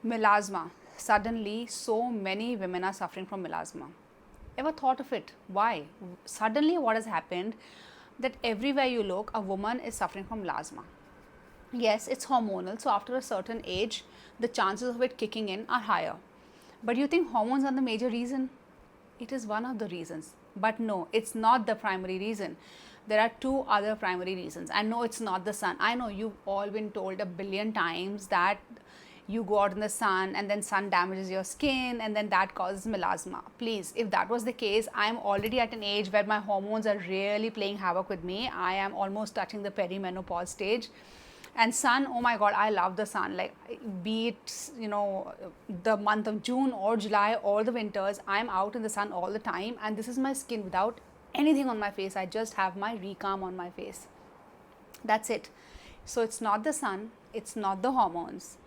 Melasma. Suddenly, so many women are suffering from melasma. Ever thought of it? Why? Suddenly, what has happened that everywhere you look, a woman is suffering from melasma. Yes, it's hormonal, so after a certain age, the chances of it kicking in are higher. But you think hormones are the major reason? It is one of the reasons. But no, it's not the primary reason. There are two other primary reasons. And no, it's not the sun. I know you've all been told a billion times that you go out in the sun and then sun damages your skin and then that causes melasma. Please, if that was the case, I'm already at an age where my hormones are really playing havoc with me. I am almost touching the perimenopause stage. And sun, oh my god, I love the sun. Like, be it the month of June or July or the winters, I'm out in the sun all the time, and this is my skin without anything on my face. I just have my Recalm on my face. That's it. So it's not the sun, it's not the hormones,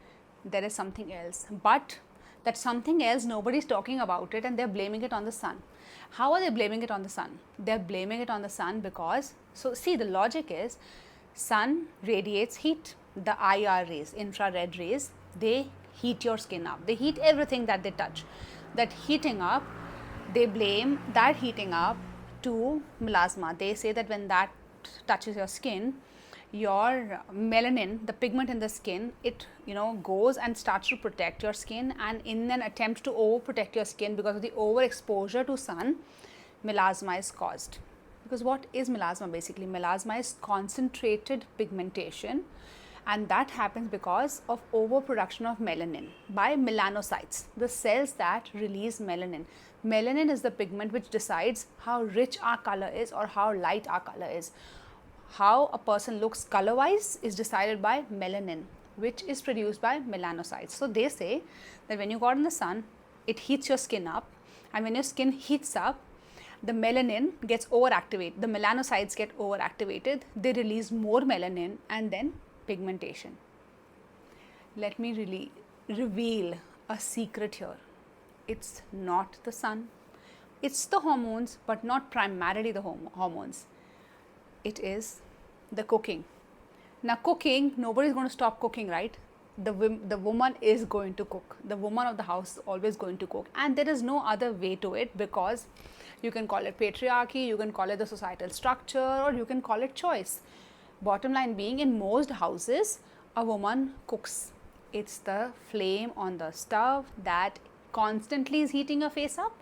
there is something else. But that something else, nobody's talking about it, and they're blaming it on the sun. How are they blaming it on the sun? They're blaming it on the sun because, so see, the logic is, sun radiates heat. The IR rays, infrared rays, they heat your skin up. They heat everything that they touch. That heating up, they blame that heating up to melasma. They say that when that touches your skin, your melanin, the pigment in the skin, it goes and starts to protect your skin, and in an attempt to overprotect your skin because of the overexposure to sun, melasma is caused. Because what is melasma basically? Melasma is concentrated pigmentation, and that happens because of overproduction of melanin by melanocytes, the cells that release melanin. Melanin is the pigment which decides how rich our color is or how light our color is. How a person looks color wise is decided by melanin, which is produced by melanocytes. So they say that when you go out in the sun, it heats your skin up, and when your skin heats up, the melanin gets overactivated, the melanocytes get overactivated, they release more melanin, and then pigmentation. Let me reveal a secret here. It's not the sun, it's the hormones, but not primarily the hormones. It is the cooking. Now cooking, nobody's going to stop cooking, right? The woman is going to cook. The woman of the house is always going to cook, and there is no other way to it, because you can call it patriarchy, you can call it the societal structure, or you can call it choice. Bottom line being, in most houses, a woman cooks. It's the flame on the stove that constantly is heating your face up,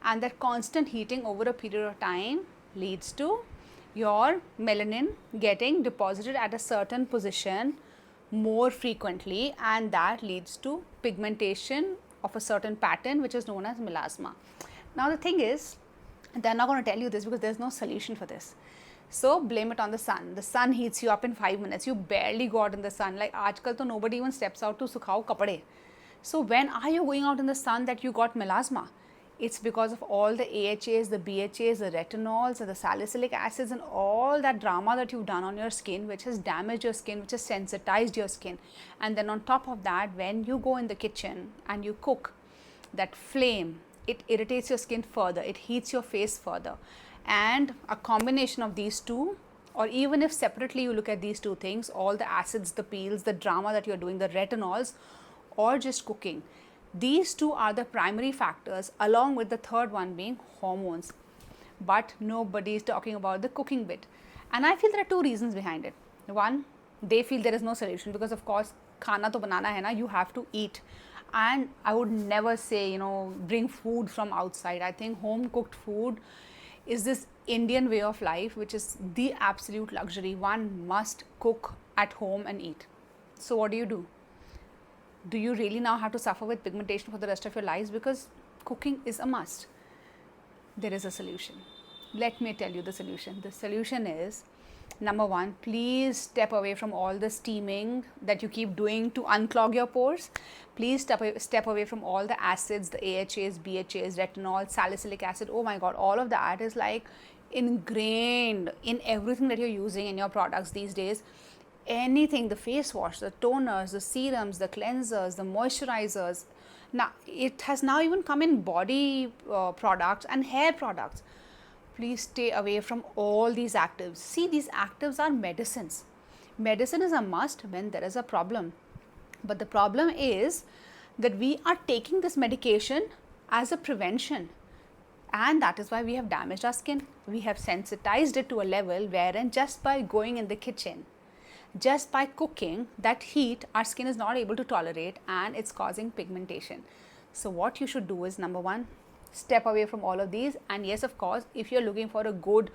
and that constant heating over a period of time leads to your melanin getting deposited at a certain position more frequently, and that leads to pigmentation of a certain pattern which is known as melasma. Now the thing is, they're not going to tell you this because there's no solution for this. So blame it on the sun. The sun heats you up in 5 minutes. You barely go out in the sun. Like aajkal to nobody even steps out to sukhao kapade. So when are you going out in the sun that you got melasma? It's because of all the AHAs, the BHAs, the retinols, and the salicylic acids, and all that drama that you've done on your skin, which has damaged your skin, which has sensitized your skin. And then on top of that, when you go in the kitchen and you cook, that flame, it irritates your skin further, it heats your face further. And a combination of these two, or even if separately you look at these two things, all the acids, the peels, the drama that you're doing, the retinols, or just cooking, these two are the primary factors, along with the third one being hormones. But nobody is talking about the cooking bit. And I feel there are two reasons behind it. One, they feel there is no solution because, of course, khana to banana hai na, you have to eat. And I would never say, bring food from outside. I think home cooked food is this Indian way of life, which is the absolute luxury. One must cook at home and eat. So what do? Do you really now have to suffer with pigmentation for the rest of your lives? Because cooking is a must. There is a solution. Let me tell you the solution. The solution is, number one, please step away from all the steaming that you keep doing to unclog your pores. Please step away from all the acids, the AHAs, BHAs, retinol, salicylic acid. Oh my God, all of that is like ingrained in everything that you're using in your products these days. Anything, the face wash, the toners, the serums, the cleansers, the moisturizers. Now, it has now even come in body products and hair products. Please stay away from all these actives. See, these actives are medicines. Medicine is a must when there is a problem. But the problem is that we are taking this medication as a prevention, and that is why we have damaged our skin. We have sensitized it to a level wherein just by going in the kitchen, just by cooking, that heat our skin is not able to tolerate, and it's causing pigmentation. So what you should do is, number one, step away from all of these. And yes, of course, if you're looking for a good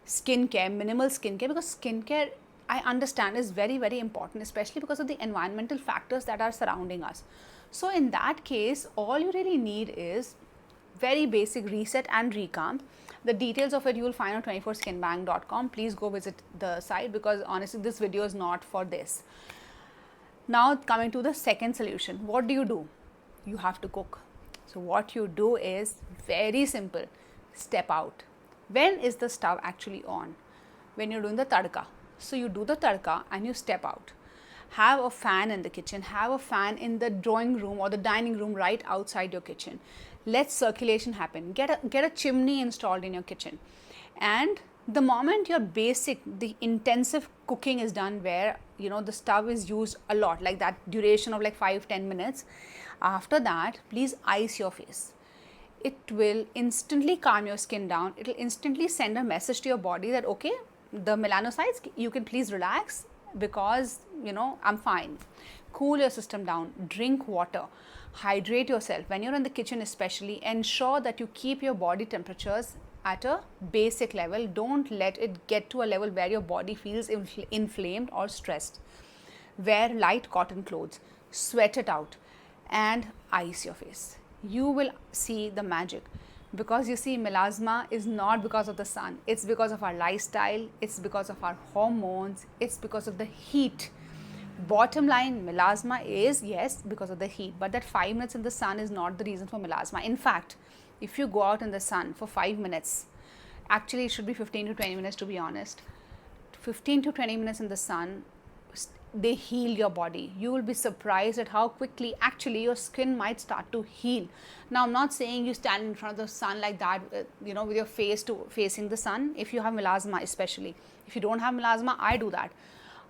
skincare, minimal skincare, because skincare, I understand, is very, very important, especially because of the environmental factors that are surrounding us. So in that case, all you really need is very basic reset and recalm. The details of it you will find on 24skinbank.com. Please go visit the site, because honestly this video is not for this. Now coming to the second solution, what do? You have to cook. So what you do is very simple. Step out. When is the stove actually on? When you're doing the tadka. So you do the tadka and you step out. Have a fan in the kitchen, have a fan in the drawing room or the dining room right outside your kitchen. Let circulation happen. Get a chimney installed in your kitchen. And the moment your the intensive cooking is done, where the stove is used a lot, like that duration of like 5-10 minutes, after that, please ice your face. It will instantly calm your skin down. It will instantly send a message to your body that, okay, the melanocytes, you can please relax, because I'm fine. Cool your system down. Drink water. Hydrate yourself. When you're in the kitchen especially, ensure that you keep your body temperatures at a basic level. Don't let it get to a level where your body feels inflamed or stressed. Wear light cotton clothes. Sweat it out and ice your face. You will see the magic. Because you see, melasma is not because of the sun, it's because of our lifestyle, it's because of our hormones, it's because of the heat. Bottom line, melasma is, yes, because of the heat, but that 5 minutes in the sun is not the reason for melasma. In fact, if you go out in the sun for 5 minutes, actually it should be 15 to 20 minutes to be honest, 15 to 20 minutes in the sun, they heal your body. You will be surprised at how quickly actually your skin might start to heal. Now, I'm not saying you stand in front of the sun like that, with your face facing the sun. If you have melasma especially, if you don't have melasma, I do that.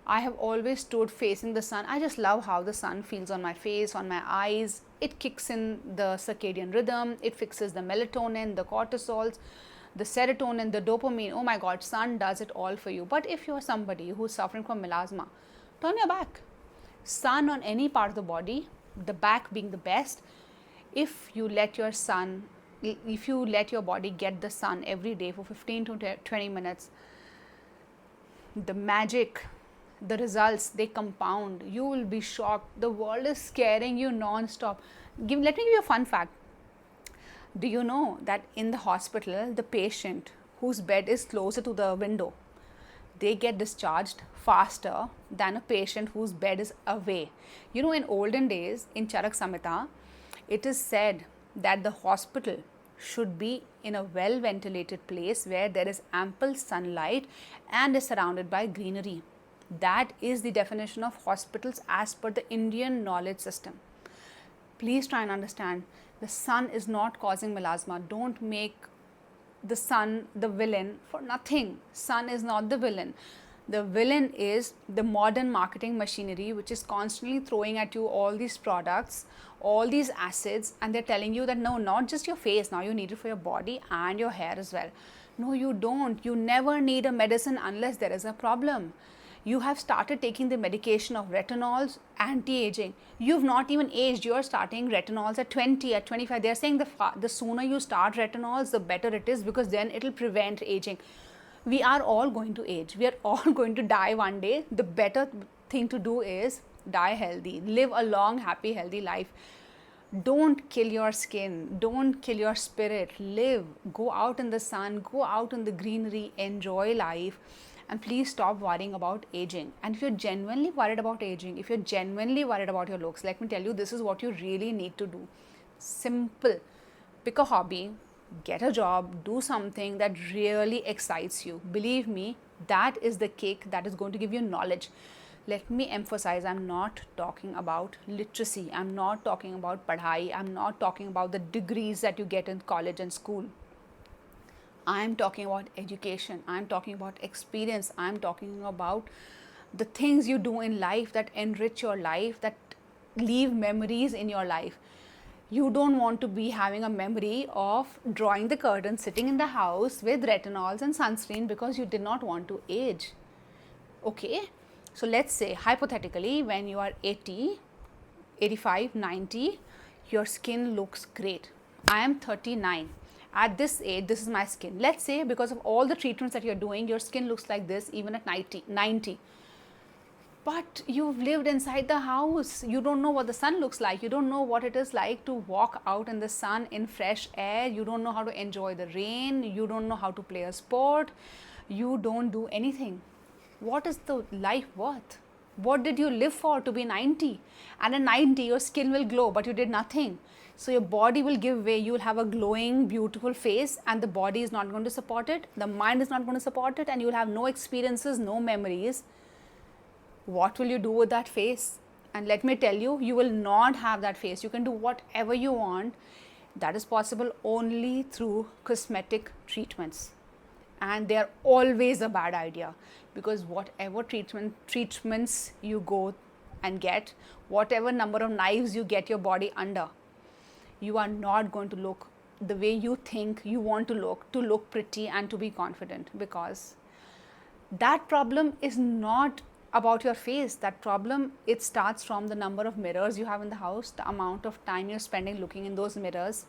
I have always stood facing the sun. I just love how the sun feels on my face, on my eyes. It kicks in the circadian rhythm. It fixes the melatonin, the cortisols, the serotonin, the dopamine. Oh my God, sun does it all for you. But if you're somebody who's suffering from melasma, turn your back. Sun on any part of the body, the back being the best. If you let your body get the sun every day for 15 to 20 minutes, the magic, the results, they compound. You will be shocked. The world is scaring you non-stop. Let me give you a fun fact. Do you know that in the hospital, the patient whose bed is closer to the window, they get discharged faster than a patient whose bed is away? In olden days, in Charak Samhita, it is said that the hospital should be in a well ventilated place where there is ample sunlight and is surrounded by greenery. That is the definition of hospitals as per the Indian knowledge system. Please try and understand, the sun is not causing melasma. Don't make the sun the villain for nothing. Sun is not the villain. The villain is the modern marketing machinery, which is constantly throwing at you all these products, all these acids, and they're telling you that no, not just your face, now you need it for your body and your hair as well. No, you don't. You never need a medicine unless there is a problem. You have started taking the medication of retinols, anti-aging. You've not even aged. You're starting retinols at 20, at 25. They're saying the sooner you start retinols, the better it is, because then it'll prevent aging. We are all going to age. We are all going to die one day. The better thing to do is die healthy. Live a long, happy, healthy life. Don't kill your skin. Don't kill your spirit. Live. Go out in the sun. Go out in the greenery. Enjoy life. And please stop worrying about aging. And if you're genuinely worried about aging, if you're genuinely worried about your looks, let me tell you, this is what you really need to do. Simple. Pick a hobby, get a job, do something that really excites you. Believe me, that is the kick that is going to give you knowledge. Let me emphasize, I'm not talking about literacy. I'm not talking about padhai. I'm not talking about the degrees that you get in college and school. I'm talking about education. I'm talking about experience. I'm talking about the things you do in life that enrich your life, that leave memories in your life. You don't want to be having a memory of drawing the curtain, sitting in the house with retinols and sunscreen because you did not want to age. Okay, so let's say hypothetically when you are 80, 85, 90, your skin looks great. I am 39. At this age, this is my skin. Let's say because of all the treatments that you're doing, your skin looks like this even at 90. But you've lived inside the house. You don't know what the sun looks like. You don't know what it is like to walk out in the sun in fresh air. You don't know how to enjoy the rain. You don't know how to play a sport. You don't do anything. What is the life worth? What did you live for to be 90? And at 90, your skin will glow, but you did nothing. So your body will give way. You will have a glowing, beautiful face, and the body is not going to support it. The mind is not going to support it, and you will have no experiences, no memories. What will you do with that face? And let me tell you, you will not have that face. You can do whatever you want. That is possible only through cosmetic treatments. And they are always a bad idea, because whatever treatments you go and get, whatever number of knives you get your body under, you are not going to look the way you think you want to look pretty and to be confident, because that problem is not about your face. That problem, it starts from the number of mirrors you have in the house, the amount of time you're spending looking in those mirrors,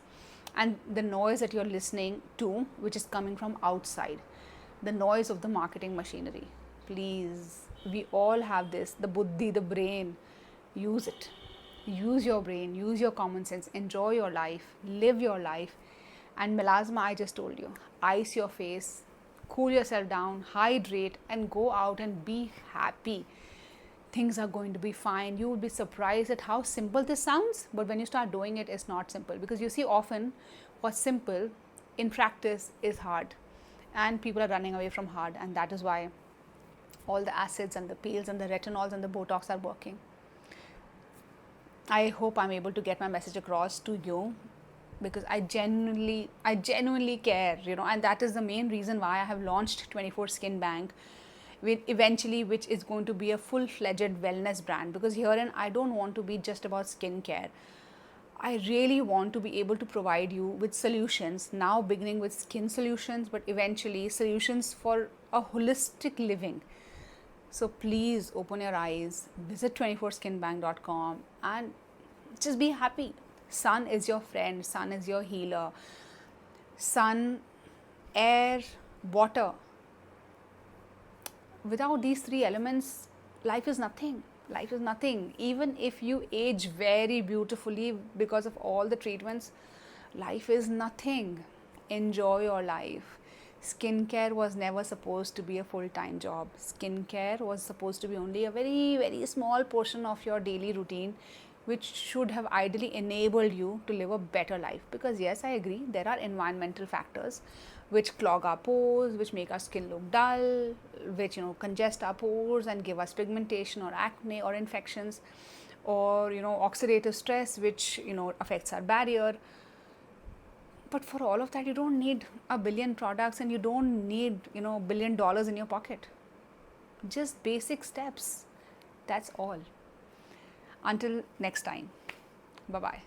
and the noise that you're listening to, which is coming from outside, the noise of the marketing machinery. Please, we all have this, the buddhi, the brain. Use it. Use your brain, use your common sense, enjoy your life, live your life. And melasma, I just told you, ice your face, cool yourself down, hydrate, and go out and be happy. Things are going to be fine. You will be surprised at how simple this sounds, but when you start doing it, it's not simple. Because you see, often what's simple in practice is hard, and people are running away from hard, and that is why all the acids and the peels and the retinols and the Botox are working. I hope I'm able to get my message across to you, because I genuinely care, and that is the main reason why I have launched 24 Skin Bank, which is going to be a full-fledged wellness brand. Because herein, I don't want to be just about skincare. I really want to be able to provide you with solutions, now beginning with skin solutions, but eventually solutions for a holistic living. So please open your eyes, visit 24skinbank.com and just be happy. Sun is your friend, sun is your healer. Sun, air, water. Without these three elements, life is nothing. Life is nothing. Even if you age very beautifully because of all the treatments, life is nothing. Enjoy your life. Skincare was never supposed to be a full-time job. Skincare was supposed to be only a very, very small portion of your daily routine, which should have ideally enabled you to live a better life. Because yes, I agree, there are environmental factors which clog our pores, which make our skin look dull, which congest our pores and give us pigmentation or acne or infections, or oxidative stress, which affects our barrier. But for all of that, you don't need a billion products, and you don't need $1 billion in your pocket. Just basic steps. That's all. Until next time. Bye-bye.